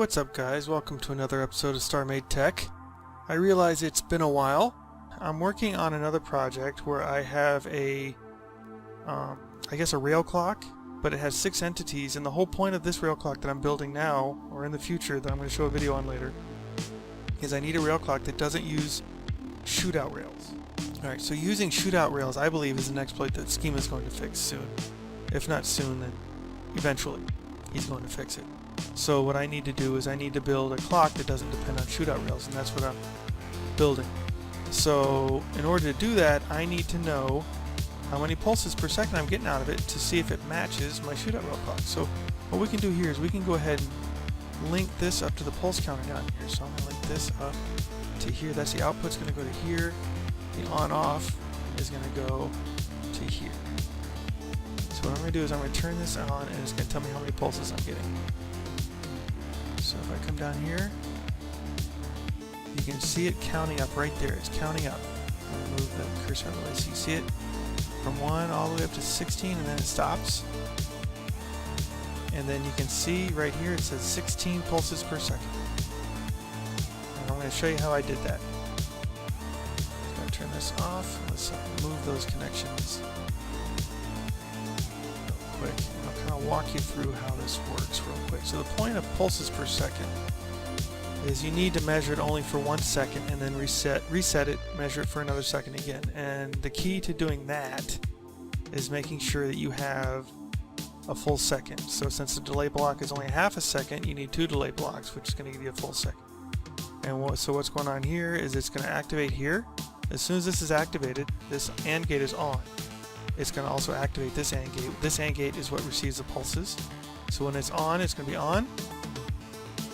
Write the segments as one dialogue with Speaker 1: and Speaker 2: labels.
Speaker 1: what's up guys? Welcome to another episode of Starmade Tech. I realize it's been a while. I'm working on another project where I have a, I guess a rail clock, but it has 6 entities, and the whole point of this rail clock that I'm building now, or in the future that I'm going to show a video on later, is I need a rail clock that doesn't use shootout rails. Alright, so using shootout rails I believe is an exploit that Schema is going to fix soon. If not soon, then eventually he's going to fix it. So what I need to do is I need to build a clock that doesn't depend on shootout rails, and that's what I'm building. So in order to do that, I need to know how many pulses per second I'm getting out of it to see if it matches my shootout rail clock. So what we can do here is we can go ahead and link this up to the pulse counter down here. So I'm going to link this up to here. That's the output's going to go to here. The on-off is going to go to here. So what I'm going to do is I'm going to turn this on, and it's going to tell me how many pulses I'm getting. So if I come down here, you can see it counting up right there. It's counting up. I'm going to move the cursor out of the way so you see it from 1 all the way up to 16, and then it stops. And then you can see right here it says 16 pulses per second. And I'm going to show you how I did that. I'm going to turn this off. Let's move those connections real quick. And I'll kind of walk you through how this works real quick. So the point of pulses per second is you need to measure it only for 1 second and then reset it, measure it for another second again. And the key to doing that is making sure that you have a full second. So since the delay block is only half a second, you need 2 delay blocks, which is going to give you a full second. And so what's going on here is it's going to activate here. As soon as this is activated, this AND gate is on. It's going to also activate this AND gate. This AND gate is what receives the pulses. So when it's on, it's going to be on.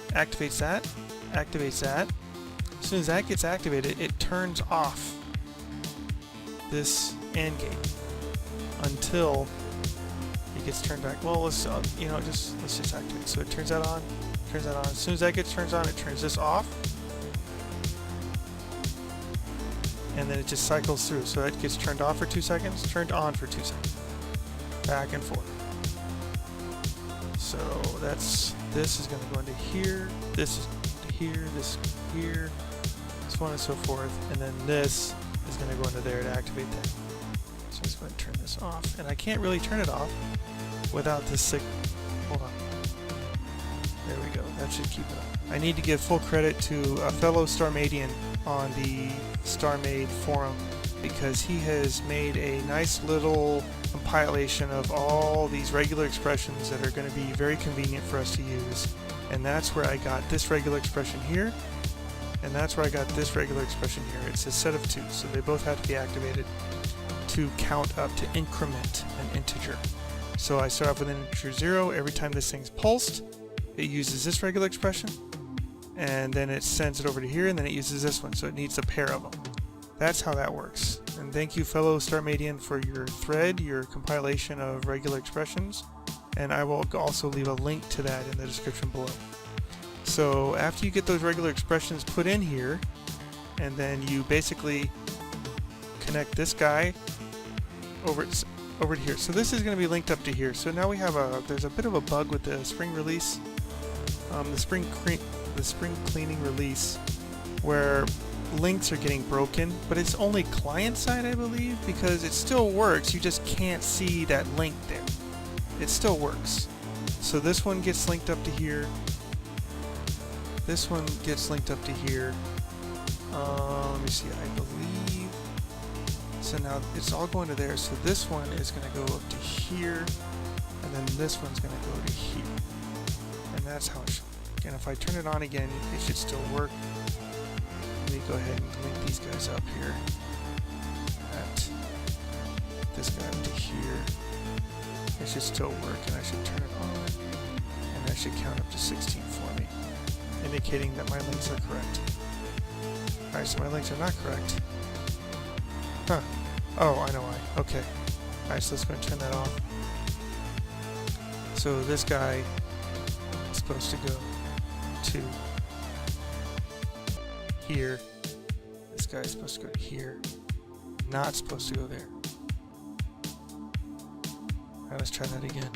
Speaker 1: Activates that. Activates that. As soon as that gets activated, it turns off this AND gate until it gets turned back. Well, let's let's just activate. So it turns that on, turns that on. As soon as that gets turned on, it turns this off, and then it just cycles through. So that gets turned off for 2 seconds, turned on for 2 seconds, back and forth. So this is going to go into here. This is here, this here, so on and so forth, and then this is going to go into there to activate that. So let's go ahead and turn this off, and I can't really turn it off without this signal. Hold on. There we go. That should keep it up. I need to give full credit to a fellow Starmadian on the Starmade forum because he has made a nice little compilation of all these regular expressions that are going to be very convenient for us to use. And that's where I got this regular expression here, and that's where I got this regular expression here. It's a set of 2, so they both have to be activated to count up, to increment an integer. So I start off with an integer 0. Every time this thing's pulsed, it uses this regular expression, and then it sends it over to here, and then it uses this one, so it needs a pair of them. That's how that works. And thank you, fellow Starmadian, for your thread, your compilation of regular expressions. And I will also leave a link to that in the description below. So after you get those regular expressions put in here, and then you basically connect this guy over to here. So this is going to be linked up to here. So now we have there's a bit of a bug with the spring release, the spring cleaning release, where links are getting broken, but it's only client side, I believe, because it still works. You just can't see that link there. It still works. So this one gets linked up to here. This one gets linked up to here. Let me see, I believe. So now it's all going to there. So this one is going to go up to here, and then this one's going to go to here. And that's how it should work. And if I turn it on again, it should still work. Let me go ahead and link these guys up here. This guy up to here. It should still work, and I should turn it on, and that should count up to 16 for me, indicating that my links are correct. Alright, so my links are not correct. Huh. Oh, I know why. Okay. Alright, so let's go and turn that off. So this guy is supposed to go to here. This guy is supposed to go here. Not supposed to go there. Alright, let's try that again.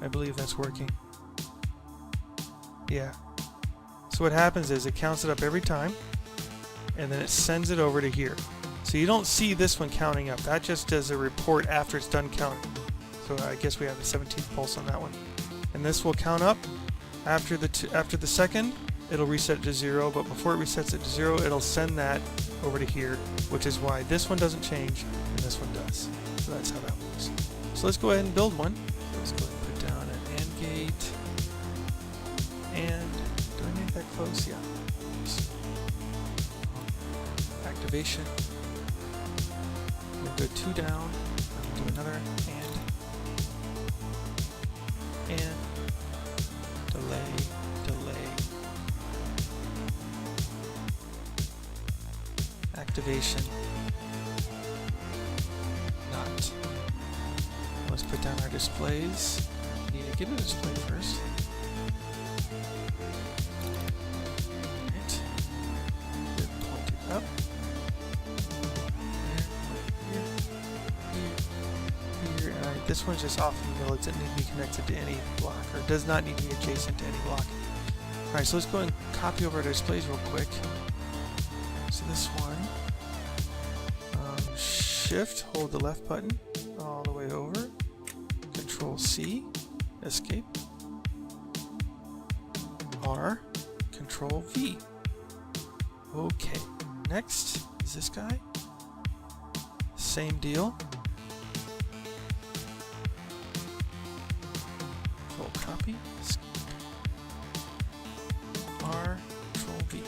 Speaker 1: I believe that's working. Yeah. So what happens is it counts it up every time, and then it sends it over to here. So you don't see this one counting up. That just does a report after it's done counting. So I guess we have the 17th pulse on that one. And this will count up. After the second, it'll reset it to 0, but before it resets it to 0, it'll send that over to here, which is why this one doesn't change and this one does. So that's how that works. So let's go ahead and build one. Let's go ahead and put down an AND gate. And do I make that close? Yeah. Activation. I'm going to go 2 down. I'm going to do another and delay. Activation. Not. Let's put down our displays. We need to get a display first. Right. Point it up. Here. Alright, this one's just off in the middle. It doesn't need to be connected to any block, or does not need to be adjacent to any block. Alright, so let's go and copy over our displays real quick. So this one, Shift, hold the left button all the way over, Control C, escape, R, Control V. Okay, next is this guy. Same deal. Control copy, R, Control V.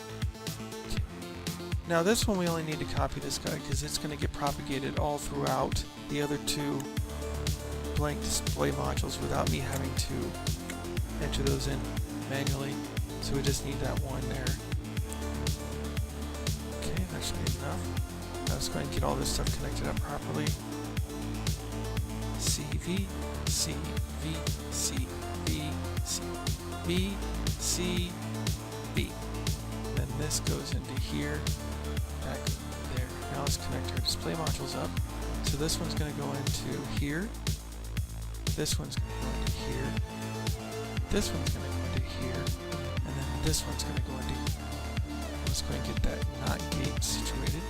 Speaker 1: Okay. Now this one we only need to copy this guy because it's going to get propagated all throughout the other 2 blank display modules without me having to enter those in manually. So we just need that one there. Okay, that should be enough. Now let's go ahead and get all this stuff connected up properly. CV, CV, CV, CV, CV. Then this goes into here, back there. Now let's connect our display modules up. So this one's going to go into here. This one's going to go into here. This one's going to go into here. And then this one's going to go into here. Let's go and get that NOT gate situated.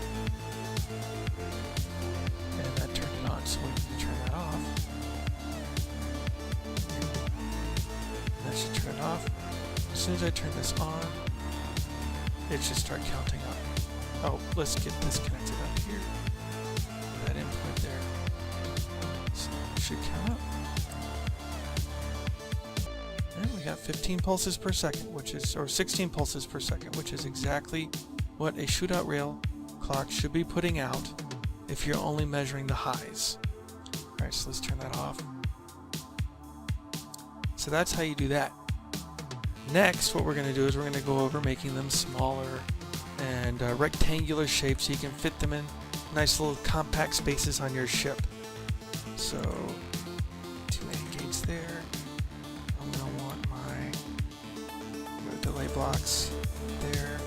Speaker 1: And that turned it on, so we need to turn that off. And that should turn it off. As soon as I turn this on, it should start counting up. Oh, let's get this connected up here. That input there. So it should count up. And we got 15 pulses per second, or 16 pulses per second, which is exactly what a shootout rail clock should be putting out if you're only measuring the highs. Alright, so let's turn that off. So that's how you do that. Next, what we're going to do is we're going to go over making them smaller and rectangular shapes so you can fit them in nice little compact spaces on your ship. So, 2 AND gates there. I'm going to want my delay blocks there.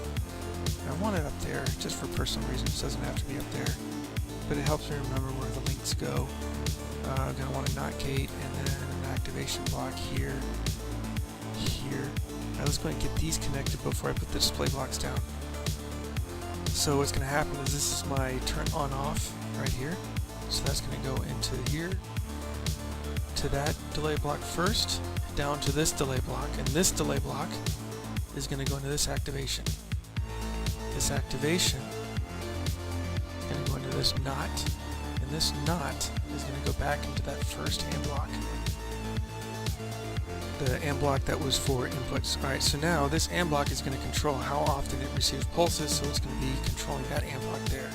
Speaker 1: And I want it up there just for personal reasons. It doesn't have to be up there, but it helps me remember where the links go. I'm going to want a NOT gate and then an activation block here. Now let's go and get these connected before I put the display blocks down. So what's going to happen is this is my turn on off right here. So that's going to go into here, to that delay block first, down to this delay block, and this delay block is going to go into this activation. This activation is going to go into this NOT, and this NOT is going to go back into that first AND block. The AND block that was for inputs. Alright, so now this AND block is going to control how often it receives pulses, so it's going to be controlling that AND block there.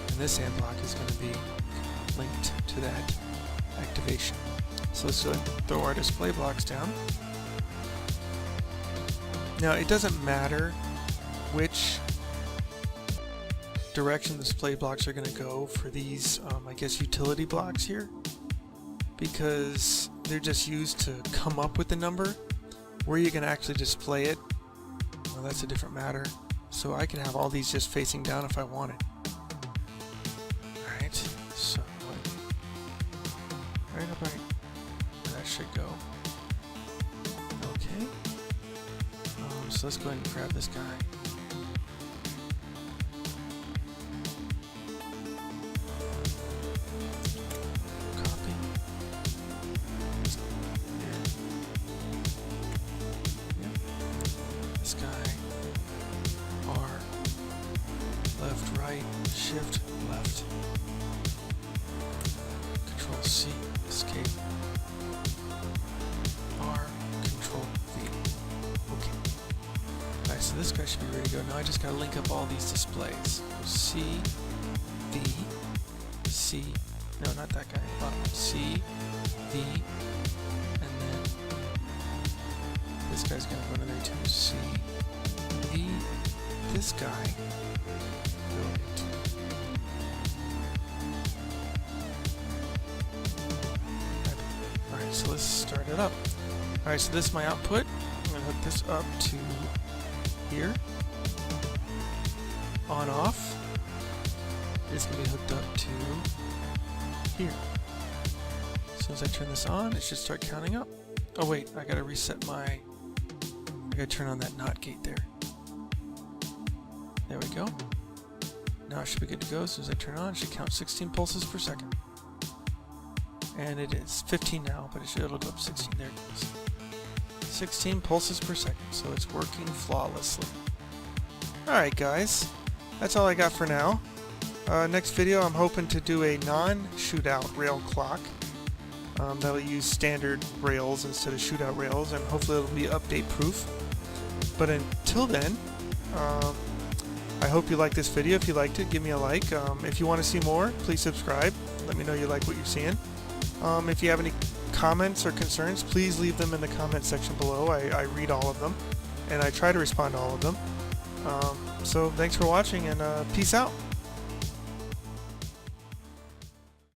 Speaker 1: And this AND block is going to be linked to that activation. So let's throw our display blocks down. Now it doesn't matter which direction the display blocks are going to go for these, I guess, utility blocks here, because they're just used to come up with the number. Where you're going to actually display it, well, that's a different matter. So I can have all these just facing down if I wanted. Alright, so right up right, that should go. Okay. so let's go ahead and grab this guy. Copy. Yep. This guy. R. Left, right, shift, left. Control C, escape. R, Control V. Okay. Alright, so this guy should be ready to go. Now I just gotta link up all these displays. C, V, C, no, not that guy. C, V, and then this guy's gonna go in there too. C, V, this guy. Alright, so let's start it up. Alright, so this is my output. I'm going to hook this up to here. On, off. It's going to be hooked up to here. As soon as I turn this on, it should start counting up. Oh wait, I got to reset my... I got to turn on that NOT gate there. There we go. Now it should be good to go. As soon as I turn it on, it should count 16 pulses per second. And it is 15 now, but it'll go up 16. There it goes. 16 pulses per second, so it's working flawlessly. Alright guys, that's all I got for now. Next video I'm hoping to do a non-shootout rail clock. That'll use standard rails instead of shootout rails, and hopefully it'll be update proof. But until then, I hope you liked this video. If you liked it, give me a like. If you want to see more, please subscribe. Let me know you like what you're seeing. If you have any comments or concerns, please leave them in the comment section below. I read all of them, and I try to respond to all of them. So thanks for watching, and peace out.